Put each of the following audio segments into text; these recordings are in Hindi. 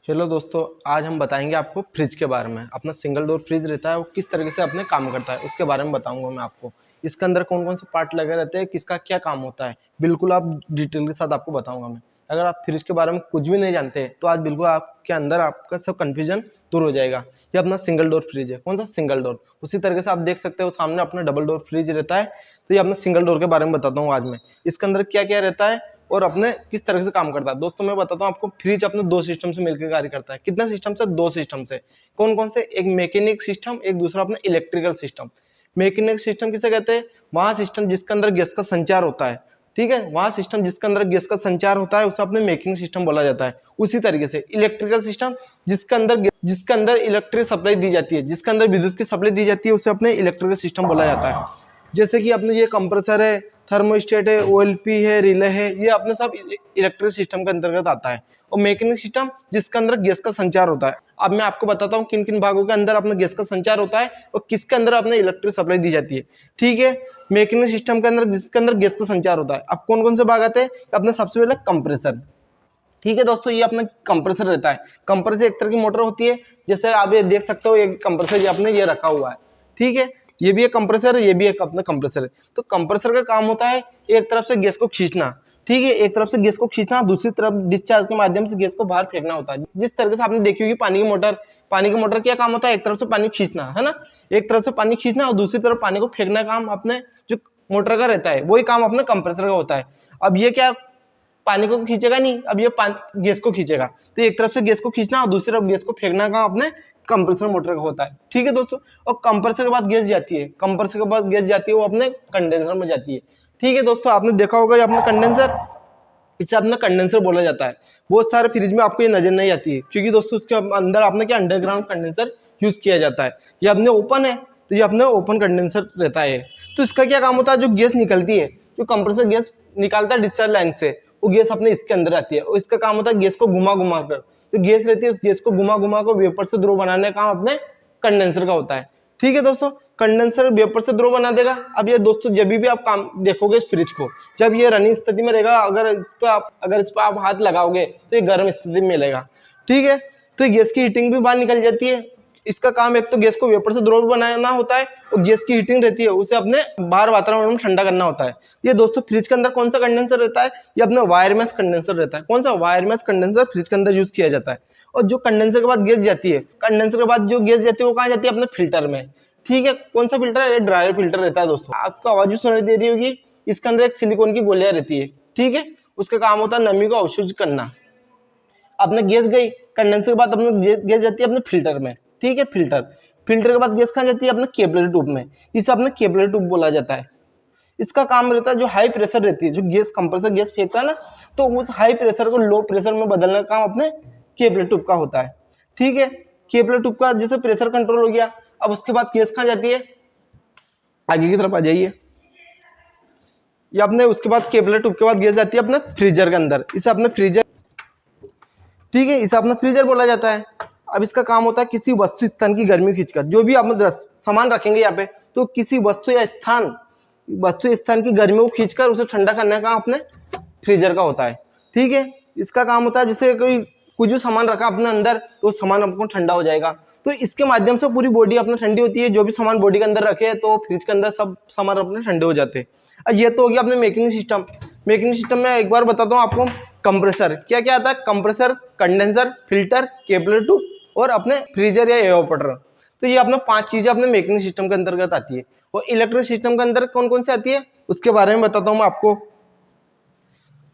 हेलो दोस्तों, आज हम बताएंगे आपको फ्रिज के बारे में। अपना सिंगल डोर फ्रिज रहता है वो किस तरीके से अपने काम करता है उसके बारे में बताऊंगा मैं आपको। इसके अंदर कौन कौन से पार्ट लगे रहते हैं, किसका क्या काम होता है, बिल्कुल आप डिटेल के साथ आपको बताऊंगा मैं। अगर आप फ्रिज के बारे में कुछ भी नहीं जानते तो आज बिल्कुल आपके अंदर आपका सब कन्फ्यूजन दूर हो जाएगा। ये अपना सिंगल डोर फ्रिज है। कौन सा? Single door. उसी तरीके से आप देख सकते हो सामने अपना डबल डोर फ्रिज रहता है। तो ये अपना सिंगल डोर के बारे में बताता हूँ आज मैं। इसके अंदर क्या क्या रहता है और अपने किस तरह से काम करता है। दोस्तों मैं बताता हूँ आपको, फ्रिज अपने दो सिस्टम से मिलकर कार्य करता है। कितना सिस्टम से? दो सिस्टम से। कौन कौन से? एक मैकेनिक सिस्टम, एक दूसरा अपना इलेक्ट्रिकल सिस्टम। मैकेनिक सिस्टम किसे कहते हैं? वहां सिस्टम जिसके अंदर गैस का संचार होता है। ठीक है, वहां सिस्टम जिसके अंदर गैस का संचार होता है उसे अपने मैकेनिक सिस्टम बोला जाता है। उसी तरीके से इलेक्ट्रिकल सिस्टम जिसके अंदर इलेक्ट्रिक सप्लाई दी जाती है, जिसके अंदर विद्युत की सप्लाई दी जाती है, उसे अपने इलेक्ट्रिकल सिस्टम बोला जाता है। जैसे कि अपने ये कंप्रेसर है, थर्मोस्टेट है, ओएलपी है, रिले है, ये अपने सब इलेक्ट्रिक सिस्टम के अंतर्गत आता है। और मैकेनिक सिस्टम जिसके अंदर गैस का संचार होता है। अब मैं आपको बताता हूँ किन किन भागों के अंदर अपना गैस का संचार होता है और किसके अंदर अपने इलेक्ट्रिक सप्लाई दी जाती है। ठीक है, मैकेनिक सिस्टम के अंदर जिसके अंदर गैस का संचार होता है। अब कौन कौन से भाग आते हैं? अपने सबसे पहले कंप्रेसर। ठीक है दोस्तों, ये अपना कंप्रेसर रहता है। कंप्रेसर एक तरह की मोटर होती है। जैसे आप ये देख सकते हो, एक कंप्रेसर ये अपने ये रखा हुआ है। ठीक है, ये भी एक कंप्रेसर है, ये भी एक अपना कंप्रेसर है। तो कंप्रेसर का काम होता है एक तरफ से गैस को खींचना। ठीक है, एक तरफ से गैस को खींचना, दूसरी तरफ डिस्चार्ज के माध्यम से गैस को बाहर फेंकना होता है। जिस तरीके से आपने देखी होगी पानी की मोटर। पानी की मोटर क्या काम होता है? एक तरफ से पानी खींचना, है ना। एक तरफ से पानी खींचना और दूसरी तरफ पानी को फेंकना काम अपने जो मोटर का रहता है, वही काम अपने कंप्रेसर का होता है। अब ये क्या पानी को खींचेगा नहीं, अब ये गैस को खींचेगा। तो एक तरफ से गैस को खींचना और दूसरी तरफ गैस को फेंकना का अपने कंप्रेसर मोटर का होता है। ठीक है दोस्तों, और कंप्रेसर के बाद गैस जाती है, कंप्रेसर के बाद गैस जाती है वो अपने कंडेंसर में जाती है। ठीक है दोस्तों, आपने देखा होगा ये अपना कंडेंसर, इसे अपना कंडेंसर बोला जाता है। बहुत सारे फ्रिज में आपको ये नजर नहीं आती है क्योंकि दोस्तों उसके अंदर आपने क्या अंडरग्राउंड कंडेंसर यूज किया जाता है। ये अपने ओपन है तो ये अपने ओपन कंडेंसर रहता है। तो इसका क्या काम होता है? जो गैस निकलती है, जो कंप्रेसर गैस निकालता है डिस्चार्ज लाइन से, वो गैस अपने इसके अंदर आती है और इसका काम होता है गैस को घुमा घुमा कर, जो गैस रहती है उस गैस को घुमा घुमा कर वेपर से द्रव बनाने का काम अपने कंडेंसर का होता है। ठीक है दोस्तों, कंडेंसर वेपर से द्रव बना देगा। अब ये दोस्तों जब भी आप काम देखोगे इस फ्रिज को, जब ये रनिंग स्थिति में रहेगा, अगर इस पर आप हाथ लगाओगे तो ये गर्म स्थिति में मिलेगा। ठीक है, तो गैस की हीटिंग भी बाहर निकल जाती है। इसका काम एक तो गैस को वेपर से द्रव बनाना होता है और गैस की हीटिंग रहती है उसे अपने बाहर वातावरण में ठंडा करना होता है। ये दोस्तों फ्रिज के अंदर कौन सा कंडेंसर रहता है? ये अपना वायर मैश कंडेंसर रहता है। कौन सा? वायर मैश कंडेंसर फ्रिज के अंदर यूज किया जाता है। और जो कंडेंसर के बाद गैस जाती है, कंडेंसर के बाद जो गैस जाती है वो कहाँ जाती है? अपने फिल्टर में। ठीक है, कौन सा फिल्टर है? ड्रायर फिल्टर रहता है दोस्तों। आपको आवाज भी सुनाई दे रही होगी। इसके अंदर एक सिलिकॉन की गोलियां रहती है। ठीक है, उसका काम होता है नमी को अवशोषित करना। अपने गैस गई कंडेंसर के बाद अपने गैस जाती है अपने फिल्टर में। ठीक है, फिल्टर के बाद गैस कहाँ जाती है? अपने कैपिलरी ट्यूब में। इसे अपने कैपिलरी ट्यूब बोला जाता है। इसका काम रहता है जो हाई प्रेशर रहती है, जो गैस कंप्रेसर गैस फेंकता है ना, तो उस हाई प्रेशर को लो प्रेशर में बदलने का काम अपने कैपिलरी ट्यूब का होता है। ठीक है, कैपिलरी ट्यूब का जैसे प्रेशर कंट्रोल हो गया। अब उसके बाद गैस कहाँ जाती है? आगे की तरफ आ जाइए। ये अपने उसके बाद कैपिलरी ट्यूब के बाद गैस जाती है अपने फ्रीजर के अंदर। इसे अपने फ्रीजर, ठीक है, इसे अपना फ्रीजर बोला जाता है। अब इसका काम होता है किसी वस्तु स्थान की गर्मी खींचकर, जो भी आप सामान रखेंगे यहाँ पे, तो किसी वस्तु या स्थान की गर्मी को खींचकर उसे ठंडा करने का अपने फ्रीजर का होता है। ठीक है, इसका काम होता है जैसे कुछ भी सामान रखा अपने अंदर तो सामान आपको ठंडा हो जाएगा। तो इसके माध्यम से पूरी बॉडी अपना ठंडी होती है। जो भी सामान बॉडी के अंदर रखे तो फ्रिज के अंदर सब सामान अपने ठंडे हो जाते हैं। ये तो हो गया अपने मैकेनिक सिस्टम। मैकेनिक सिस्टम में एक बार बताता हूँ आपको, कंप्रेसर क्या क्या आता है? Compressor, condenser, filter, capillary tube और अपने फ्रीजर या एवापोरेटर। तो ये अपने 5 चीजें अपने मैकेनिक सिस्टम के अंतर्गत आती है। और इलेक्ट्रिक सिस्टम के अंदर कौन कौन सी आती है उसके बारे में बताता हूँ मैं आपको।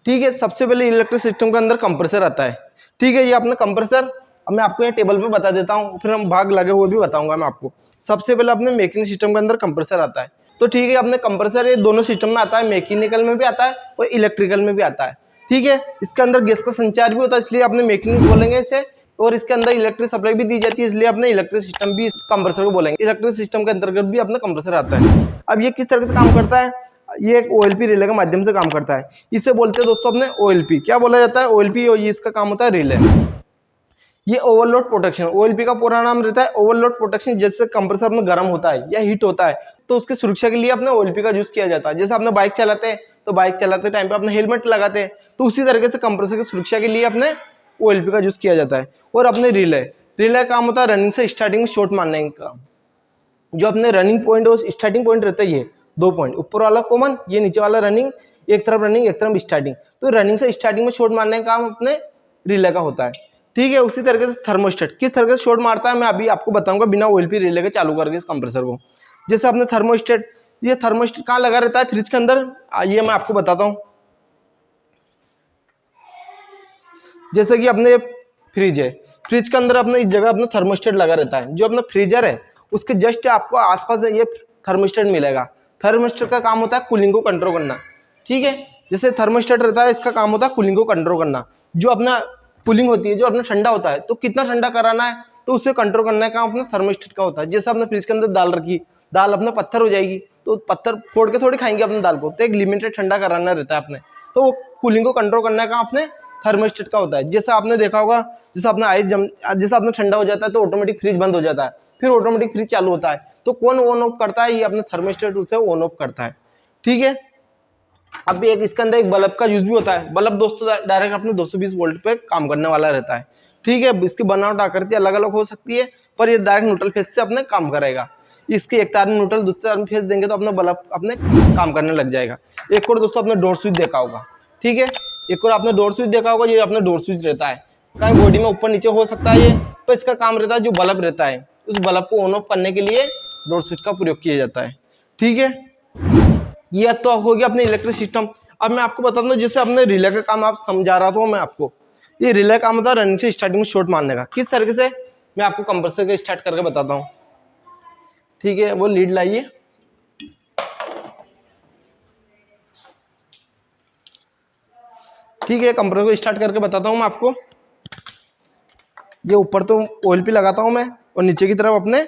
ठीक है, सबसे पहले इलेक्ट्रिक सिस्टम के अंदर कंप्रेसर आता है। ठीक है, ये अपना कंप्रेसर, अब मैं आपको ये टेबल पे बता देता हूँ, फिर हम भाग लगे हुए भी बताऊंगा मैं आपको। सबसे पहले अपने मैकेनिक सिस्टम के अंदर कंप्रेसर आता है। तो ठीक है, अपने कंप्रेसर ये दोनों सिस्टम में आता है, मैकेनिकल में भी आता है और इलेक्ट्रिकल में भी आता है। ठीक है, इसके अंदर गैस का संचार भी होता है इसलिए अपने मैकेनिक बोलेंगे इसे, और इसके अंदर इलेक्ट्रिक सप्लाई भी दी जाती है इसलिए अपने इलेक्ट्रिक सिस्टम भी कंप्रेसर को बोलेंगे। इलेक्ट्रिक सिस्टम के अंतर्गत भी अपना कंप्रेसर आता है। अब ये किस तरह से काम करता है? ये एक ओएलपी रिले के माध्यम से काम करता है। इसे बोलते हैं दोस्तों अपने ओएलपी। क्या बोला जाता है? ओएलपी। और ये इसका काम होता है रिले। ये ओवरलोड प्रोटेक्शन, ओएलपी का पूरा नाम रहता है ओवरलोड प्रोटेक्शन। जैसे कंप्रेसर में गर्म होता है या हीट होता है तो उसकी सुरक्षा के लिए अपने ओएलपी का यूज किया जाता है। जैसे आपने बाइक चलाते हैं तो बाइक चलाते टाइम पे अपने हेलमेट लगाते हैं, तो उसी तरीके से कंप्रेसर की सुरक्षा के लिए अपने OLP का यूज़ किया जाता है। और अपने रिले का काम होता है रनिंग से स्टार्टिंग में शॉट मारने का। जो अपने रनिंग पॉइंट और स्टार्टिंग पॉइंट रहता है, ये 2 पॉइंट, ऊपर वाला कॉमन, ये नीचे वाला रनिंग, एक तरफ रनिंग एक तरफ स्टार्टिंग। तो रनिंग से स्टार्टिंग में शॉट मारने का काम अपने रिले का होता है, ठीक है। उसी तरीके से थर्मोस्टेट किस तरीके से शॉट मारता है मैं अभी आपको बताऊंगा बिना OLP रिले के चालू करके इस कंप्रेसर को। जैसे अपने थर्मोस्टेट, ये थर्मोस्टेट कहाँ लगा रहता है? फ्रिज के अंदर। आइए मैं आपको बताता हूँ। जैसे कि अपने फ्रिज है, फ्रिज के अंदर अपने इस जगह अपना थर्मोस्टेट लगा रहता है। जो अपना फ्रीजर है उसके जस्ट आपको आसपास ये थर्मोस्टेट मिलेगा। थर्मोस्टेट का काम होता है कूलिंग को कंट्रोल करना, ठीक है। जैसे थर्मोस्टेट रहता है, इसका काम होता है कूलिंग को कंट्रोल करना। जो अपना कूलिंग होती है, जो अपना ठंडा होता है, तो कितना ठंडा कराना है तो उसे कंट्रोल करने का काम अपना थर्मोस्टेट का होता है। जैसे अपने फ्रिज के अंदर दाल रखी, दाल अपना पत्थर हो जाएगी, तो पत्थर फोड़ के थोड़ी खाएंगे अपने दाल को, तो एक लिमिटेड ठंडा कराना रहता है अपने, तो वो कूलिंग को कंट्रोल करने का अपने थर्मोस्टेट का होता है। जैसे आपने देखा होगा, जैसे अपना जैसे अपना ठंडा हो जाता है तो ऑटोमेटिक फ्रिज बंद हो जाता है, फिर ऑटोमेटिक फ्रिज चालू होता है। तो कौन ऑन ऑफ करता है? ये अपने थर्मोस्टेट उसे ऑन ऑफ करता है, ठीक है। अब एक इसके अंदर एक बल्ब का यूज भी होता है। बल्ब दोस्तों डायरेक्ट अपने 220 वोल्ट पे काम करने वाला रहता है, ठीक है। इसकी बनावट आकृति अलग अलग हो सकती है, पर ये डायरेक्ट न्यूट्रल फेज से अपने काम करेगा। इसके एक तार में न्यूट्रल, दूसरे तार में फेज देंगे तो अपना बल्ब अपने काम करने लग जाएगा। एक और दोस्तों अपने डोर स्विच देखा होगा, ठीक है। एक और आपने डोर स्विच देखा होगा, ये अपना डोर स्विच रहता है, कहीं बॉडी में ऊपर नीचे हो सकता है ये, तो इसका काम रहता है जो बल्ब रहता है उस बल्ब को ऑन ऑफ करने के लिए डोर स्विच का प्रयोग किया जाता है, ठीक है। ये तो हो गया अपने इलेक्ट्रिक सिस्टम। अब मैं आपको बता दूं, जैसे अपने रिले का काम आप समझा रहा था मैं आपको, ये रिले काम होता है रनिंग से स्टार्टिंग में शॉट मारने का। किस तरीके से मैं आपको कंप्रेसर का स्टार्ट करके बताता हूँ, ठीक है। वो लीड लाइए, ठीक है। कंप्रेसर को स्टार्ट करके बताता हूँ मैं आपको। ये ऊपर तो OLP लगाता हूँ मैं, और नीचे की तरफ अपने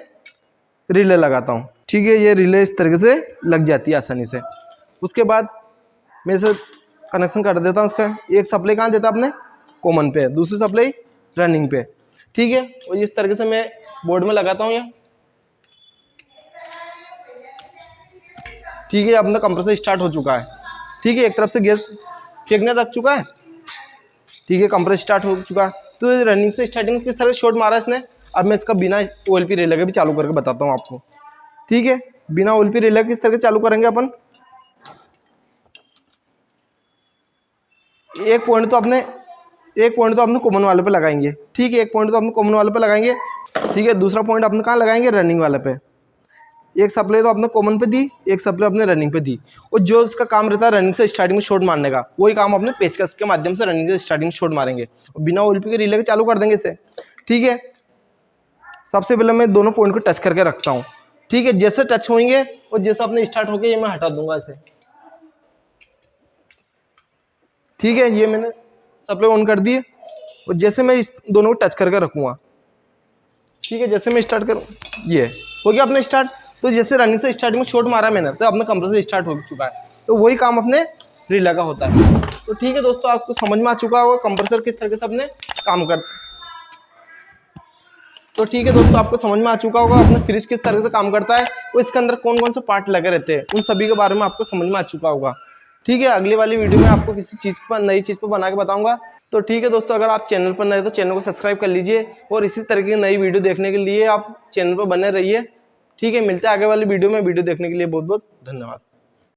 रिले लगाता हूँ, ठीक है। ये रिले इस तरीके से लग जाती है आसानी से। उसके बाद मैं इसे कनेक्शन कर देता हूँ इसका। एक सप्लाई कहाँ देता अपने कॉमन पे, दूसरी सप्लाई रनिंग पे, ठीक है। और इस तरीके से मैं बोर्ड में लगाता हूँ ये, ठीक है। अपना कंप्रेसर स्टार्ट हो चुका है, ठीक है। एक तरफ से गैस फेंकने रख चुका है, ठीक है। कंप्रेसर स्टार्ट हो चुका है। तो रनिंग से स्टार्टिंग में किस तरह से शॉट मारा इसने, अब मैं इसका बिना OLP रिले के भी चालू करके बताता हूँ आपको, ठीक है। बिना OLP रिले किस तरह से चालू करेंगे अपन। एक पॉइंट तो अपने कॉमन वाले पे लगाएंगे, ठीक है। एक पॉइंट तो अपने कॉमन वाले पे लगाएंगे, ठीक है। दूसरा पॉइंट अपने कहाँ लगाएंगे? रनिंग वाले पे। एक सप्लाई तो अपने कॉमन पे दी, एक सप्लाई अपने रनिंग पे दी। और जो इसका काम रहता है रनिंग से स्टार्टिंग में शॉट मारने का, वही काम अपने पेचकस के माध्यम से रनिंग से स्टार्टिंग शॉट मारेंगे और बिना OLP के रिले के चालू कर देंगे इसे, ठीक है। सबसे पहले मैं दोनों पॉइंट को टच करके रखता हूँ, ठीक है। जैसे टच होंगे और जैसे अपने स्टार्ट होंगे, ये मैं हटा दूंगा इसे, ठीक है। ये मैंने सप्लाई ऑन कर दिए, और जैसे मैं इस दोनों को टच करके रखूँगा, ठीक है। जैसे मैं स्टार्ट करूँ, ये हो गया अपने स्टार्ट। तो जैसे रनिंग से स्टार्टिंग में शॉट मारा मैंने, तो अपना कंप्रेसर स्टार्ट हो चुका है। तो वही काम अपने रिले का होता है। तो ठीक है दोस्तों, आपको समझ में आ चुका होगा कंप्रेसर किस तरीके से अपने काम करता है। तो ठीक है दोस्तों, आपको समझ में आ चुका होगा अपना फ्रिज किस तरह से काम करता है और इसके अंदर कौन कौन से पार्ट लगे रहते हैं, उन सभी के बारे में आपको समझ में आ चुका होगा, ठीक है। अगली वाली वीडियो में आपको किसी चीज़ पर, नई चीज़ पर बना के बताऊंगा। तो ठीक है दोस्तों, अगर आप चैनल पर नए तो चैनल को सब्सक्राइब कर लीजिए, और इसी तरह की नई वीडियो देखने के लिए आप चैनल पर बने रहिए, ठीक है। मिलते हैं आगे वाली वीडियो में। वीडियो देखने के लिए बहुत बहुत धन्यवाद।